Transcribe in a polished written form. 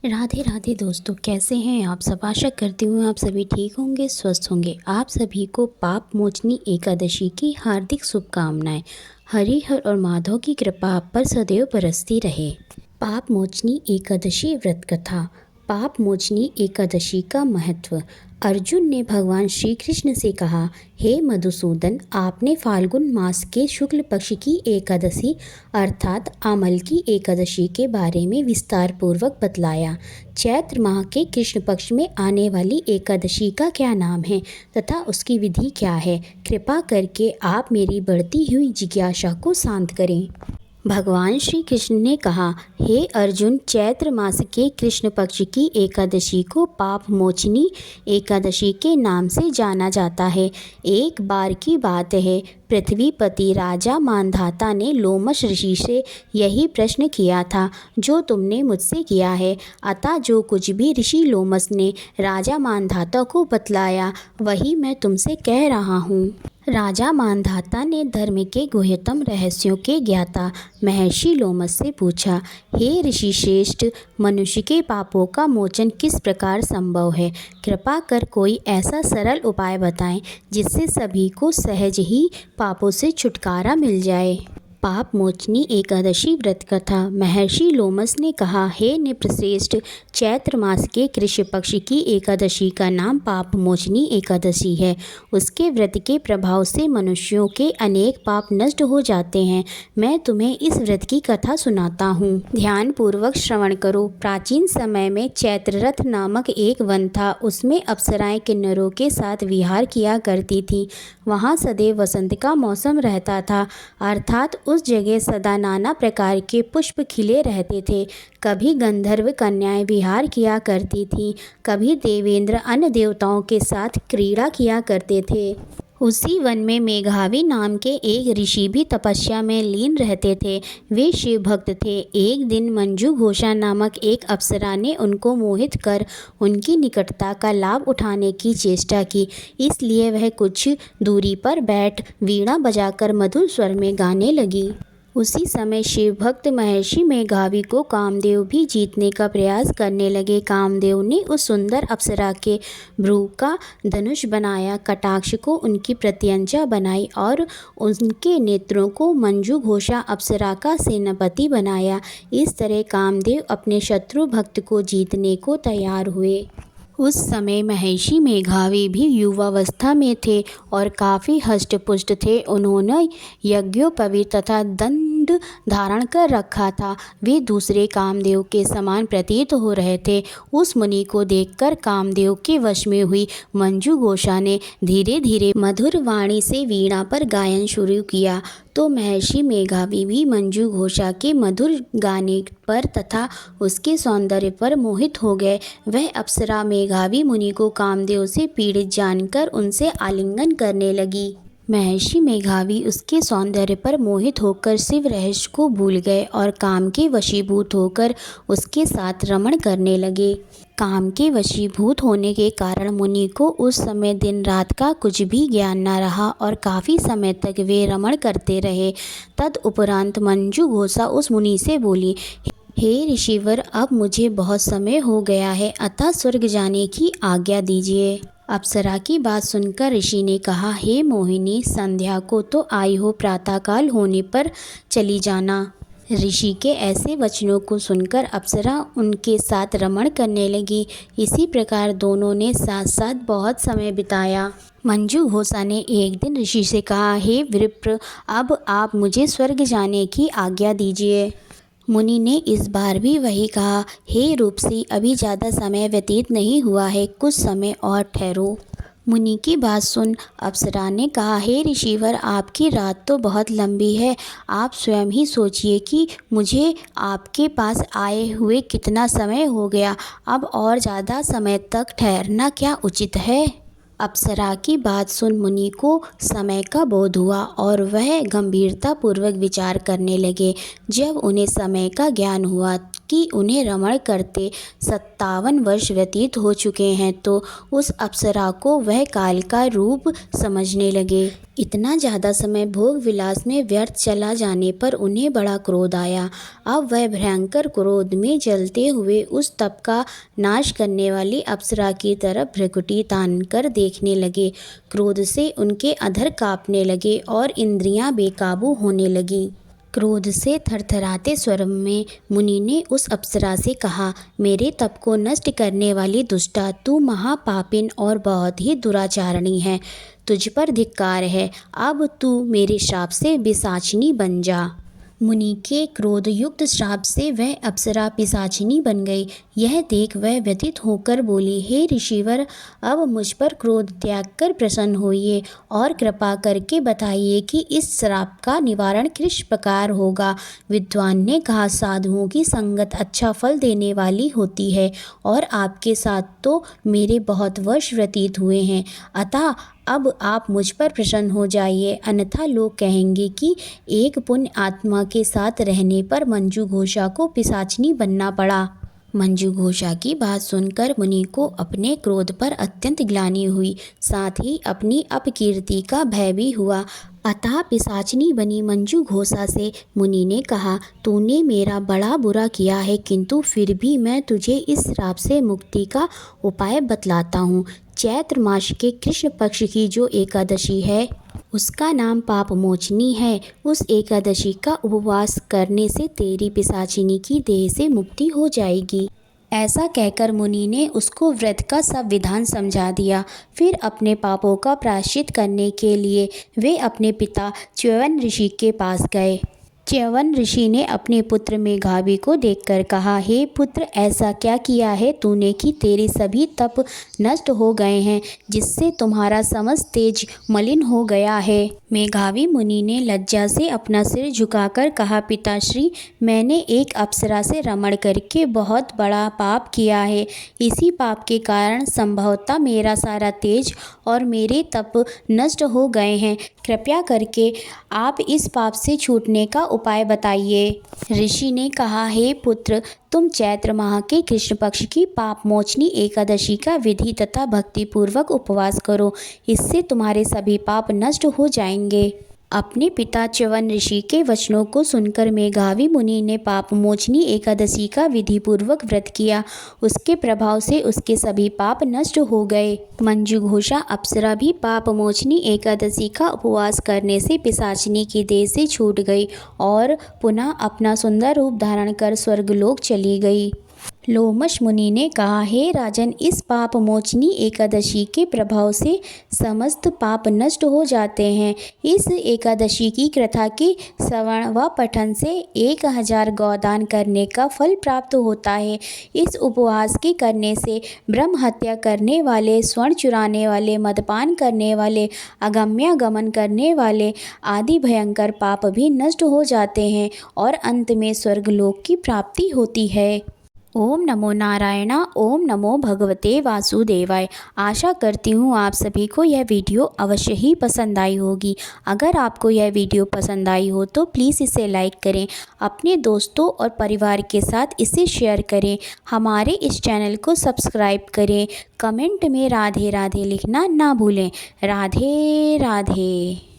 राधे राधे दोस्तों, कैसे हैं आप सब। आशा करती हूँ आप सभी ठीक होंगे, स्वस्थ होंगे। आप सभी को पाप मोचनी एकादशी की हार्दिक शुभकामनाएं। हरिहर और माधव की कृपा आप पर सदैव बरसती रहे। पाप मोचनी एकादशी व्रत कथा। पाप मोचनी एकादशी का महत्व। अर्जुन ने भगवान श्री कृष्ण से कहा, हे मधुसूदन, आपने फाल्गुन मास के शुक्ल पक्ष की एकादशी अर्थात आमल की एकादशी के बारे में विस्तार पूर्वक बतलाया। चैत्र माह के कृष्ण पक्ष में आने वाली एकादशी का क्या नाम है तथा उसकी विधि क्या है। कृपा करके आप मेरी बढ़ती हुई जिज्ञासा को शांत करें। भगवान श्री कृष्ण ने कहा, हे अर्जुन, चैत्र मास के कृष्ण पक्ष की एकादशी को पाप मोचनी एकादशी के नाम से जाना जाता है। एक बार की बात है, पृथ्वीपति राजा मांधाता ने लोमश ऋषि से यही प्रश्न किया था जो तुमने मुझसे किया है। अतः जो कुछ भी ऋषि लोमश ने राजा मांधाता को बतलाया वही मैं तुमसे कह रहा हूँ। राजा मांधाता ने धर्म के गुह्यतम रहस्यों के ज्ञाता महर्षि लोमश से पूछा, हे ऋषि श्रेष्ठ, मनुष्य के पापों का मोचन किस प्रकार संभव है। कृपा कर कोई ऐसा सरल उपाय बताएं जिससे सभी को सहज ही पापों से छुटकारा मिल जाए। पाप मोचनी एकादशी व्रत कथा। महर्षि लोमश ने कहा, हे नृपश्रेष्ठ, चैत्र मास के कृष्ण पक्ष की एकादशी का नाम पाप मोचनी एकादशी है। उसके व्रत के प्रभाव से मनुष्यों के अनेक पाप नष्ट हो जाते हैं। मैं तुम्हें इस व्रत की कथा सुनाता हूँ, ध्यान पूर्वक श्रवण करो। प्राचीन समय में चैत्ररथ नामक एक वन था। उसमें अप्सराएं किन्नरों के साथ विहार किया करती थीं। वहाँ सदैव वसंत का मौसम रहता था, अर्थात उस जगह सदा नाना प्रकार के पुष्प खिले रहते थे। कभी गंधर्व कन्याएं विहार किया करती थीं, कभी देवेंद्र अन्य देवताओं के साथ क्रीड़ा किया करते थे। उसी वन में मेघावी नाम के एक ऋषि भी तपस्या में लीन रहते थे। वे शिव भक्त थे। एक दिन मंजू घोषा नामक एक अप्सरा ने उनको मोहित कर उनकी निकटता का लाभ उठाने की चेष्टा की। इसलिए वह कुछ दूरी पर बैठ वीणा बजाकर मधुर स्वर में गाने लगी। उसी समय शिव भक्त महर्षि मेघावी को कामदेव भी जीतने का प्रयास करने लगे। कामदेव ने उस सुंदर अप्सरा के भ्रू का धनुष बनाया, कटाक्ष को उनकी प्रत्यंचा बनाई और उनके नेत्रों को मंजू घोषा अप्सरा का सेनापति बनाया। इस तरह कामदेव अपने शत्रु भक्त को जीतने को तैयार हुए। उस समय महर्षि मेघावी भी युवावस्था में थे और काफ़ी हष्ट-पुष्ट थे। उन्होंने यज्ञोपवीत तथा दंड धारण कर रखा था। वे दूसरे कामदेव के समान प्रतीत हो रहे थे। उस मुनि को देखकर कामदेव के वश में हुई मंजू घोषा ने धीरे धीरे मधुर वाणी से वीणा पर गायन शुरू किया। तो महर्षि मेघावी भी मंजू घोषा के मधुर गाने पर तथा उसके सौंदर्य पर मोहित हो गए। वह अप्सरा मेघावी मुनि को कामदेव से पीड़ित जानकर उनसे आलिंगन करने लगी। महर्षि मेघावी उसके सौंदर्य पर मोहित होकर शिव रहस्य को भूल गए और काम के वशीभूत होकर उसके साथ रमण करने लगे। काम के वशीभूत होने के कारण मुनि को उस समय दिन रात का कुछ भी ज्ञान न रहा और काफ़ी समय तक वे रमण करते रहे। तदुपरांत मंजू घोषा उस मुनि से बोली, हे ऋषिवर, अब मुझे बहुत समय हो गया है, अतः स्वर्ग जाने की आज्ञा दीजिए। अप्सरा की बात सुनकर ऋषि ने कहा, हे मोहिनी, संध्या को तो आई हो, प्रातःकाल होने पर चली जाना। ऋषि के ऐसे वचनों को सुनकर अप्सरा उनके साथ रमण करने लगी। इसी प्रकार दोनों ने साथ साथ बहुत समय बिताया। मंजू घोषा ने एक दिन ऋषि से कहा, हे विप्र, अब आप मुझे स्वर्ग जाने की आज्ञा दीजिए। मुनि ने इस बार भी वही कहा, हे रूपसी, अभी ज़्यादा समय व्यतीत नहीं हुआ है, कुछ समय और ठहरो। मुनि की बात सुन अप्सरा ने कहा, हे ऋषिवर, आपकी रात तो बहुत लंबी है। आप स्वयं ही सोचिए कि मुझे आपके पास आए हुए कितना समय हो गया। अब और ज़्यादा समय तक ठहरना क्या उचित है। अप्सरा की बात सुन मुनि को समय का बोध हुआ और वह गंभीरतापूर्वक विचार करने लगे। जब उन्हें समय का ज्ञान हुआ कि उन्हें रमण करते 57 वर्ष व्यतीत हो चुके हैं तो उस अप्सरा को वह काल का रूप समझने लगे। इतना ज़्यादा समय भोग विलास में व्यर्थ चला जाने पर उन्हें बड़ा क्रोध आया। अब वह भयंकर क्रोध में जलते हुए उस तप का नाश करने वाली अप्सरा की तरफ भ्रुकुटी तान कर देखने लगे। क्रोध से उनके अधर काँपने लगे और इंद्रियां बेकाबू होने लगीं। क्रोध से थरथराते स्वर में मुनि ने उस अप्सरा से कहा, मेरे तप को नष्ट करने वाली दुष्टा, तू महापापिन और बहुत ही दुराचारणी है। तुझ पर धिक्कार है। अब तू मेरे श्राप से पिशाचिनी बन जा। मुनि के क्रोधयुक्त श्राप से वह अप्सरा पिशाचिनी बन गई। यह देख वह व्यथित होकर बोली, हे ऋषिवर, अब मुझ पर क्रोध त्याग कर प्रसन्न होइए और कृपा करके बताइए कि इस श्राप का निवारण किस प्रकार होगा। विद्वान ने कहा, साधुओं की संगत अच्छा फल देने वाली होती है और आपके साथ तो मेरे बहुत वर्ष व्यतीत हुए हैं, अतः अब आप मुझ पर प्रसन्न हो जाइए, अन्यथा लोग कहेंगे कि एक पुण्य आत्मा के साथ रहने पर मंजू घोषा को पिशाचिनी बनना पड़ा। मंजू घोषा की बात सुनकर मुनि को अपने क्रोध पर अत्यंत ग्लानि हुई, साथ ही अपनी अपकीर्ति का भय भी हुआ। अतः पिशाचिनी बनी मंजू घोषा से मुनि ने कहा, तूने मेरा बड़ा बुरा किया है, किंतु फिर भी मैं तुझे इस श्राप से मुक्ति का उपाय बतलाता हूँ। चैत्र मास के कृष्ण पक्ष की जो एकादशी है उसका नाम पाप मोचनी है। उस एकादशी का उपवास करने से तेरी पिशाचिनी की देह से मुक्ति हो जाएगी। ऐसा कहकर मुनि ने उसको व्रत का सब विधान समझा दिया। फिर अपने पापों का प्रायश्चित करने के लिए वे अपने पिता च्यवन ऋषि के पास गए। च्यवन ऋषि ने अपने पुत्र मेघावी को देखकर कहा, हे पुत्र, ऐसा क्या किया है तूने कि तेरे सभी तप नष्ट हो गए हैं, जिससे तुम्हारा समस्त तेज मलिन हो गया है। मेघावी मुनि ने लज्जा से अपना सिर झुकाकर कहा, पिताश्री, मैंने एक अप्सरा से रमण करके बहुत बड़ा पाप किया है। इसी पाप के कारण संभवतः मेरा सारा तेज और मेरे तप नष्ट हो गए हैं। कृपया करके आप इस पाप से छूटने का उपाय बताइए। ऋषि ने कहा, हे पुत्र, तुम चैत्र माह के कृष्ण पक्ष की पाप मोचनी एकादशी का विधि तथा भक्तिपूर्वक उपवास करो, इससे तुम्हारे सभी पाप नष्ट हो जाएंगे। अपने पिता च्यवन ऋषि के वचनों को सुनकर मेघावी मुनि ने पाप मोचनी एकादशी का विधिपूर्वक व्रत किया। उसके प्रभाव से उसके सभी पाप नष्ट हो गए। मंजू घोषा अप्सरा भी पाप मोचनी एकादशी का उपवास करने से पिशाचिनी की देह से छूट गई और पुनः अपना सुंदर रूप धारण कर स्वर्गलोक चली गई। लोमश मुनि ने कहा, हे राजन, इस पाप मोचनी एकादशी के प्रभाव से समस्त पाप नष्ट हो जाते हैं। इस एकादशी की कथा के श्रवण व पठन से 1000 गौदान करने का फल प्राप्त होता है। इस उपवास के करने से ब्रह्म हत्या करने वाले, स्वर्ण चुराने वाले, मदपान करने वाले, अगम्यागमन करने वाले आदि भयंकर पाप भी नष्ट हो जाते हैं और अंत में स्वर्गलोक की प्राप्ति होती है। ओम नमो नारायणा। ओम नमो भगवते वासुदेवाय। आशा करती हूँ आप सभी को यह वीडियो अवश्य ही पसंद आई होगी। अगर आपको यह वीडियो पसंद आई हो तो प्लीज़ इसे लाइक करें, अपने दोस्तों और परिवार के साथ इसे शेयर करें, हमारे इस चैनल को सब्सक्राइब करें, कमेंट में राधे राधे लिखना ना भूलें। राधे राधे।